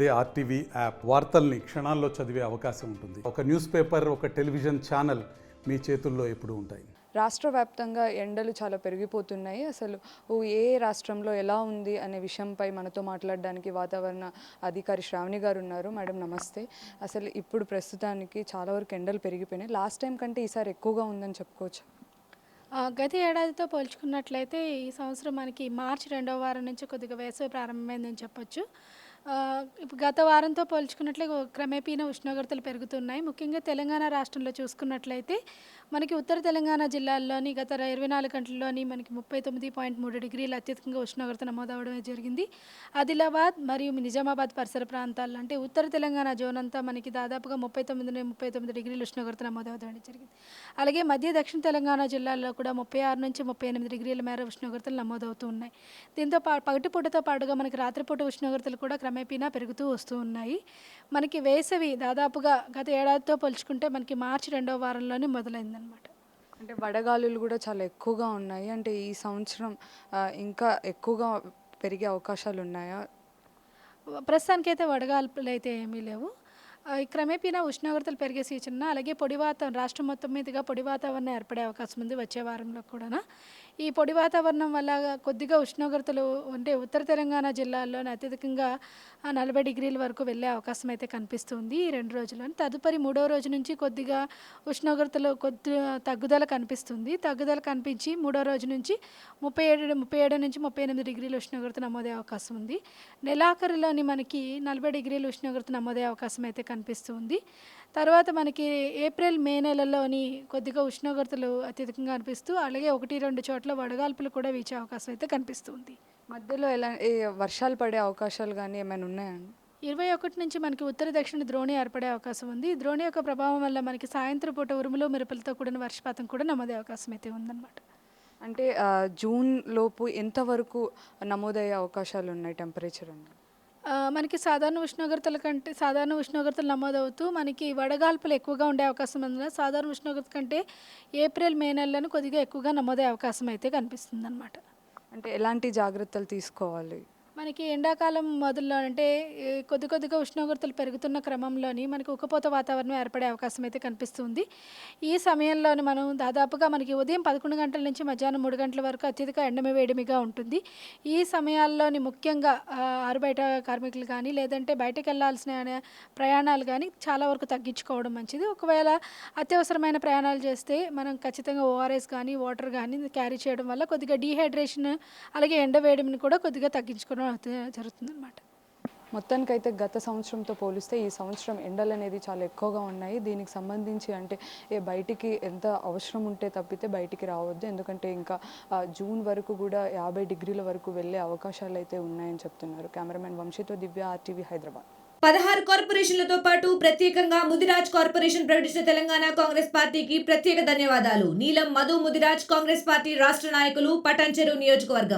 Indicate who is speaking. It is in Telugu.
Speaker 1: అదే ఆర్టీవీ యాప్ వార్తల్ని క్షణాల్లో చదివే అవకాశం ఉంటుంది. ఒక న్యూస్ పేపర్, ఒక టెలివిజన్ ఛానల్ మీ చేతుల్లో ఎప్పుడూ ఉంటాయి.
Speaker 2: రాష్ట్ర వ్యాప్తంగా ఎండలు చాలా పెరిగిపోతున్నాయి. అసలు ఏ రాష్ట్రంలో ఎలా ఉంది అనే విషయంపై మనతో మాట్లాడడానికి వాతావరణ అధికారి శ్రావణి గారు ఉన్నారు. మేడం నమస్తే. అసలు ఇప్పుడు ప్రస్తుతానికి చాలా వరకు ఎండలు పెరిగిపోయినాయి. లాస్ట్ టైం కంటే ఈసారి ఎక్కువగా ఉందని చెప్పుకోవచ్చు.
Speaker 3: గత ఏడాదితో పోల్చుకున్నట్లయితే ఈ సంవత్సరం మనకి మార్చి 2వ వారం నుంచి కొద్దిగా వేసవి ప్రారంభమైందని చెప్పొచ్చు. ఇప్పుడు గత వారంతో పోల్చుకున్నట్లే క్రమేపీన ఉష్ణోగ్రతలు పెరుగుతున్నాయి. ముఖ్యంగా తెలంగాణ రాష్ట్రంలో చూసుకున్నట్లయితే మనకి ఉత్తర తెలంగాణ జిల్లాల్లోని గత 24 గంటల్లోని మనకి 39.3 డిగ్రీల అత్యధికంగా ఉష్ణోగ్రత నమోదవడమే జరిగింది. ఆదిలాబాద్ మరియు నిజామాబాద్ పరిసర ప్రాంతాల్లో అంటే ఉత్తర తెలంగాణ జోన్ అంతా మనకి దాదాపుగా 39 డిగ్రీల ఉష్ణోగ్రత నమోదవడం జరిగింది. అలాగే మధ్య దక్షిణ తెలంగాణ జిల్లాల్లో కూడా 36 నుంచి 38 డిగ్రీల మేర ఉష్ణోగ్రతలు నమోదవుతూ ఉన్నాయి. దీంతో పగటిపూటతో పాటుగా మనకి రాత్రిపూట ఉష్ణోగ్రతలు కూడా క్రమేపీనా పెరుగుతూ వస్తూ ఉన్నాయి. మనకి వేసవి దాదాపుగా గత ఏడాదితో పోల్చుకుంటే మనకి మార్చి 2వ వారంలోనే మొదలైందనమాట.
Speaker 2: అంటే వడగాలులు కూడా చాలా ఎక్కువగా ఉన్నాయి. అంటే ఈ సంవత్సరం ఇంకా ఎక్కువగా పెరిగే అవకాశాలు ఉన్నాయా?
Speaker 3: ప్రస్తుతానికైతే వడగాల్పులు అయితే ఏమీ లేవు. క్రమేపీనా ఉష్ణోగ్రతలు పెరిగే సూచన, అలాగే పొడి వాతావరణం రాష్ట్రం మొత్తం మీదుగా పొడి వాతావరణం ఏర్పడే అవకాశం ఉంది వచ్చే వారంలో కూడా. ఈ పొడి వాతావరణం వల్ల కొద్దిగా ఉష్ణోగ్రతలు అంటే ఉత్తర తెలంగాణ జిల్లాల్లోనే అత్యధికంగా 40 డిగ్రీల వరకు వెళ్ళే అవకాశం అయితే కనిపిస్తుంది ఈ 2 రోజుల్లో. తదుపరి 3వ రోజు నుంచి కొద్దిగా ఉష్ణోగ్రతలు తగ్గుదల కనిపిస్తుంది. తగ్గుదల కనిపించి 3వ రోజు నుంచి 37 నుంచి 38 డిగ్రీల ఉష్ణోగ్రత నమోదే అవకాశం ఉంది. నెలాఖరులోని మనకి 40 డిగ్రీల ఉష్ణోగ్రత నమోదే అవకాశం అయితే కనిపిస్తుంది. తర్వాత మనకి ఏప్రిల్ మే నెలల్లోని కొద్దిగా ఉష్ణోగ్రతలు అత్యధికంగా అనిపిస్తూ అలాగే 1-2 చోట్ల వడగాల్పులు కూడా వీచే అవకాశం అయితే కనిపిస్తుంది.
Speaker 2: మధ్యలో వర్షాలు పడే అవకాశాలు కానీ ఏమైనా ఉన్నాయండి?
Speaker 3: 21 నుంచి మనకి ఉత్తర దక్షిణ ద్రోణి ఏర్పడే అవకాశం ఉంది. ఈ ద్రోణి యొక్క ప్రభావం వల్ల మనకి సాయంత్రం పూట ఉరుములు మెరుపులతో కూడిన వర్షపాతం కూడా నమోదే అవకాశం అయితే ఉందన్నమాట.
Speaker 2: అంటే జూన్ లోపు ఎంతవరకు నమోదయ్యే అవకాశాలు ఉన్నాయి టెంపరేచర్ అండి?
Speaker 3: మనకి సాధారణ ఉష్ణోగ్రతలు నమోదవుతూ మనకి వడగాల్పులు ఎక్కువగా ఉండే అవకాశం ఉంది. సాధారణ ఉష్ణోగ్రత కంటే ఏప్రిల్ మే నెలలను కొద్దిగా ఎక్కువగా నమోదే అవకాశం అయితే కనిపిస్తుంది అనమాట.
Speaker 2: అంటే ఎలాంటి జాగ్రత్తలు తీసుకోవాలి?
Speaker 3: మనకి ఎండాకాలం మొదల్లో అంటే కొద్దిగా ఉష్ణోగ్రతలు పెరుగుతున్న క్రమంలోని మనకి ఉక్కపోత వాతావరణం ఏర్పడే అవకాశం అయితే కనిపిస్తుంది. ఈ సమయంలోని మనం దాదాపుగా మనకి ఉదయం 11 గంటల నుంచి మధ్యాహ్నం 3 గంటల వరకు అత్యధిక వేడిమిగా ఉంటుంది. ఈ సమయాల్లోని ముఖ్యంగా ఆరుబయట కార్మికులు కానీ లేదంటే బయటకు వెళ్ళాల్సిన ప్రయాణాలు కానీ చాలా వరకు తగ్గించుకోవడం మంచిది. ఒకవేళ అత్యవసరమైన ప్రయాణాలు చేస్తే మనం ఖచ్చితంగా ఓఆర్ఎస్ కానీ వాటర్ కానీ క్యారీ చేయడం వల్ల కొద్దిగా డీహైడ్రేషన్ అలాగే వేడిమిని కూడా కొద్దిగా తగ్గించుకోవడం జరుగుతుందన్నమాట.
Speaker 2: మొత్తానికైతే గత సంవత్సరంతో పోలిస్తే ఈ సంవత్సరం ఎండలు అనేది చాలా ఎక్కువగా ఉన్నాయి. దీనికి సంబంధించి అంటే బయటికి ఎంత అవసరం ఉంటే తప్పితే బయటికి రావద్దు. ఎందుకంటే ఇంకా జూన్ వరకు కూడా 50 డిగ్రీల వరకు వెళ్ళే అవకాశాలు అయితే ఉన్నాయని చెప్తున్నారు. కెమెరామెన్ వంశీతో దివ్య, ఆర్టీవీ, హైదరాబాద్.
Speaker 4: 16 కార్పొరేషన్లతో పాటు ప్రత్యేకంగా ముదిరాజ్ కార్పొరేషన్ ప్రకటించిన తెలంగాణ కాంగ్రెస్ పార్టీకి ప్రత్యేక ధన్యవాదాలు. నీలం మధు ముదిరాజ్ కాంగ్రెస్ పార్టీ రాష్ట్ర నాయకులు, పటాన్చెరు నియోజకవర్గం.